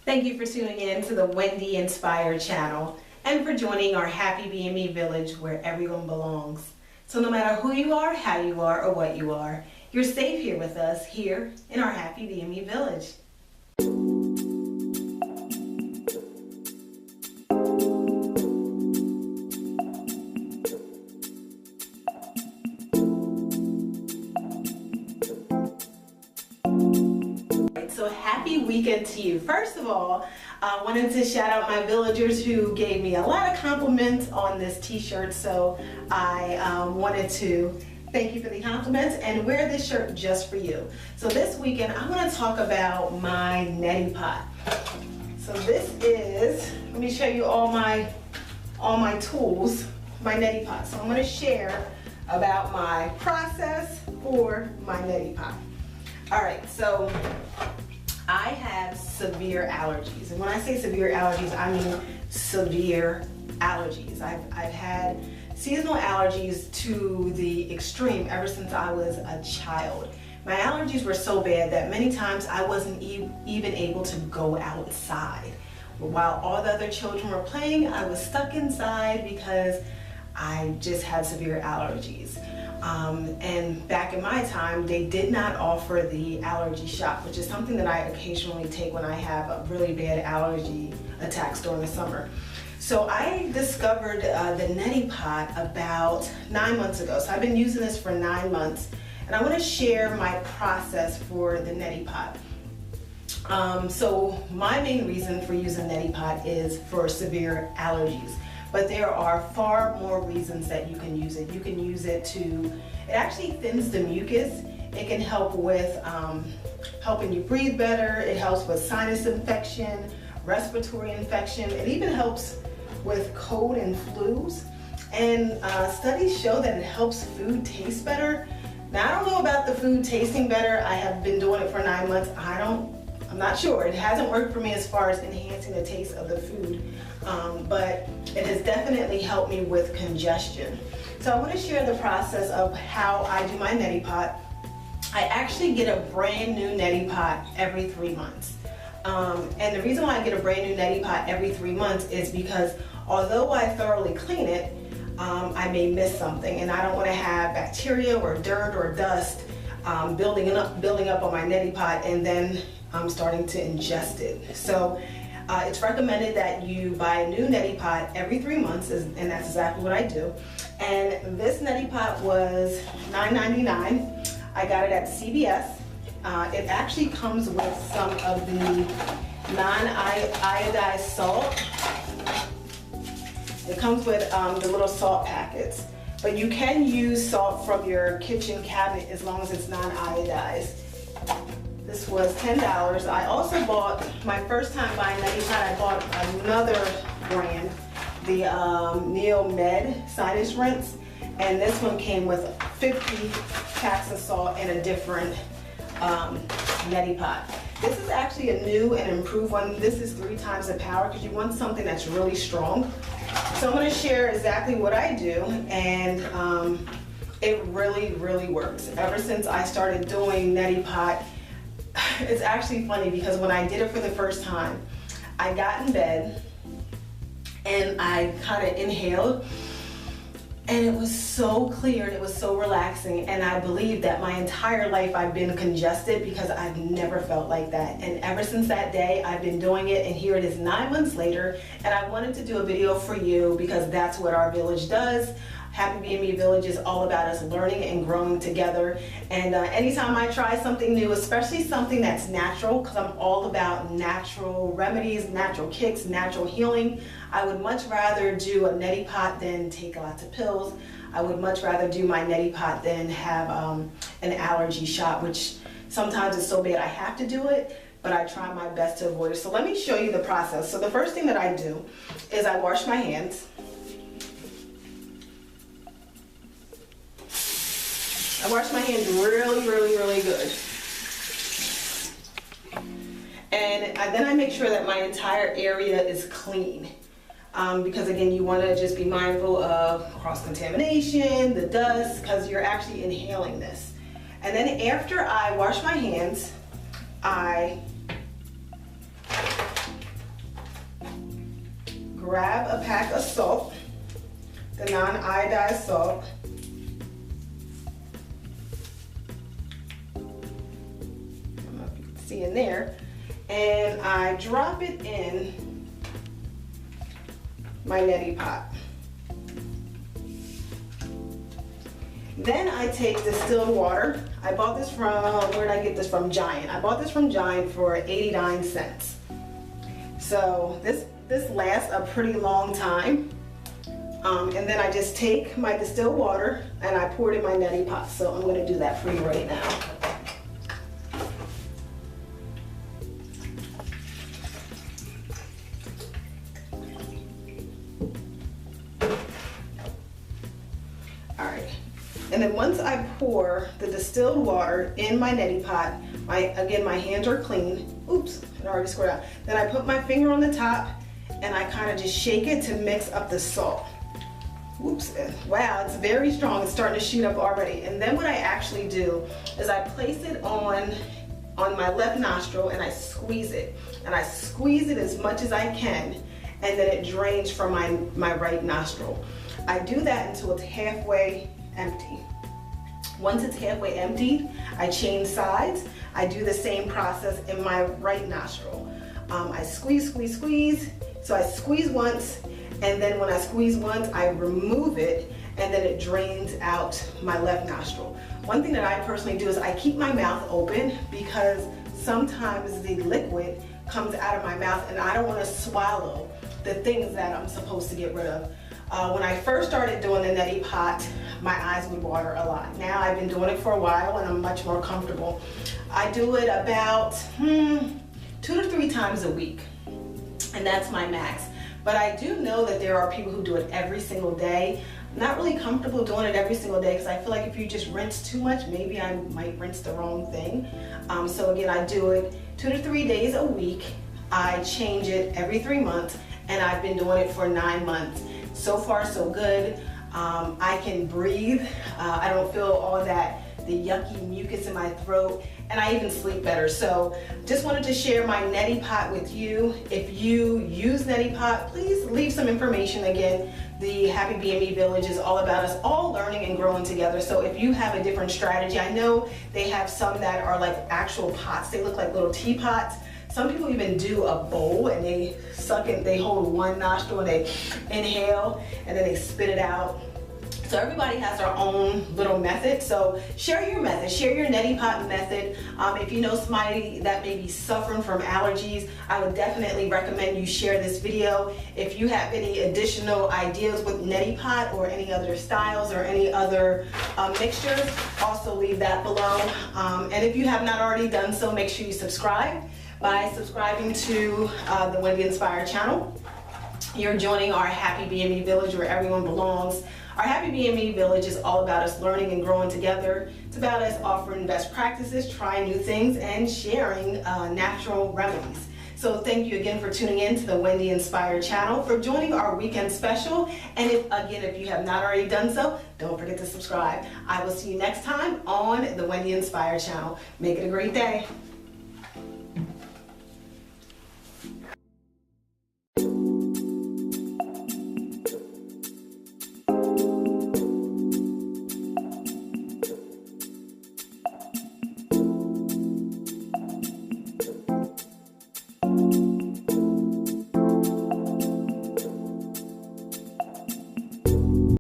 Thank you for tuning in to the Wendy Inspired channel and for joining our Happy BME village where everyone belongs. So no matter who you are, how you are, or what you are, you're safe here with us here in our Happy BME village. So happy weekend to you. First of all, I wanted to shout out my villagers who gave me a lot of compliments on this t-shirt. So I wanted to thank you for the compliments and wear this shirt just for you. So this weekend, I want to talk about my neti pot. So this is, let me show you all my tools, my neti pot. So I'm going to share about my process for my neti pot. All right, so I have severe allergies. And when I say severe allergies, I mean severe allergies. I've had seasonal allergies to the extreme ever since I was a child. My allergies were so bad that many times I wasn't even able to go outside. While all the other children were playing, I was stuck inside because I just had severe allergies. And back in my time, they did not offer the allergy shot, which is something that I occasionally take when I have a really bad allergy attacks during the summer. So I discovered the neti pot about 9 months ago. So I've been using this for 9 months, and I want to share my process for the neti pot. So my main reason for using neti pot is for severe allergies. But there are far more reasons that you can use it. You can use it to, it actually thins the mucus. It can help with helping you breathe better. It helps with sinus infection, respiratory infection. It even helps with cold and flus. And studies show that it helps food taste better. Now, I don't know about the food tasting better. I have been doing it for 9 months. I'm not sure. It hasn't worked for me as far as enhancing the taste of the food, but it has definitely helped me with congestion. So I want to share the process of how I do my neti pot. I actually get a brand new neti pot every 3 months. And the reason why I get a brand new neti pot every 3 months is because although I thoroughly clean it, I may miss something, and I don't want to have bacteria or dirt or dust building up on my neti pot and then I'm starting to ingest it. So it's recommended that you buy a new neti pot every 3 months, and that's exactly what I do. And this neti pot was $9.99. I got it at CVS. It actually comes with some of the non-iodized salt. It comes with the little salt packets. But you can use salt from your kitchen cabinet as long as it's non-iodized. This was $10. I also bought, my first time buying neti pot, I bought another brand, the Med sinus rinse, and this one came with 50 packs of salt and a different neti pot. This is actually a new and improved one. This is 3 times the power because you want something that's really strong. So I'm going to share exactly what I do, and it really, really works. Ever since I started doing neti pot, it's actually funny because when I did it for the first time, I got in bed and I kind of inhaled, and it was so clear and it was so relaxing, and I believe that my entire life I've been congested because I've never felt like that. And ever since that day I've been doing it, and here it is 9 months later, and I wanted to do a video for you because that's what our village does. Happy BME Village is all about us learning and growing together. And anytime I try something new, especially something that's natural, because I'm all about natural remedies, natural kicks, natural healing, I would much rather do a neti pot than take lots of pills. I would much rather do my neti pot than have an allergy shot, which sometimes is so bad I have to do it, but I try my best to avoid it. So let me show you the process. So the first thing that I do is I wash my hands. I wash my hands really, really, really good. And then I make sure that my entire area is clean. Because again, you want to just be mindful of cross-contamination, the dust, because you're actually inhaling this. And then after I wash my hands, I grab a pack of salt, the non-iodized salt. I don't know if you can see in there. And I drop it in my neti pot. Then I take distilled water. I bought this from, where did I get this from? Giant. I bought this from Giant for 89 cents. So this lasts a pretty long time. And then I just take my distilled water and I pour it in my neti pot. So I'm going to do that for you right now. And then once I pour the distilled water in my neti pot, again, my hands are clean. Oops, it already squirted out. Then I put my finger on the top and I kind of just shake it to mix up the salt. Oops, wow, it's very strong. It's starting to shoot up already. And then what I actually do is I place it on my left nostril and I squeeze it. And I squeeze it as much as I can, and then it drains from my right nostril. I do that until it's halfway empty. Once it's halfway emptied, I change sides. I do the same process in my right nostril. I squeeze, squeeze, squeeze. So I squeeze once, and then when I squeeze once, I remove it, and then it drains out my left nostril. One thing that I personally do is I keep my mouth open because sometimes the liquid comes out of my mouth and I don't want to swallow the things that I'm supposed to get rid of. When I first started doing the neti pot, my eyes would water a lot. Now I've been doing it for a while and I'm much more comfortable. I do it about 2 to 3 times a week, and that's my max. But I do know that there are people who do it every single day. I'm not really comfortable doing it every single day because I feel like if you just rinse too much, maybe I might rinse the wrong thing. So again, I do it 2 to 3 days a week. I change it every 3 months, and I've been doing it for 9 months. So far, so good. I can breathe. I don't feel all the yucky mucus in my throat, and I even sleep better. So just wanted to share my neti pot with you. If you use neti pot, please leave some information. Again, the Happy BME Village is all about us all learning and growing together. So if you have a different strategy, I know they have some that are like actual pots. They look like little teapots. Some people even do a bowl and they suck it, they hold one nostril and they inhale and then they spit it out. So everybody has their own little method. So share your method, share your neti pot method. If you know somebody that may be suffering from allergies, I would definitely recommend you share this video. If you have any additional ideas with neti pot or any other styles or any other mixtures, also leave that below. And if you have not already done so, make sure you subscribe. By subscribing to the Wendy Inspired channel, you're joining our Happy BME Village where everyone belongs. Our Happy BME Village is all about us learning and growing together. It's about us offering best practices, trying new things, and sharing natural remedies. So thank you again for tuning in to the Wendy Inspired channel, for joining our weekend special. And if you have not already done so, don't forget to subscribe. I will see you next time on the Wendy Inspired channel. Make it a great day.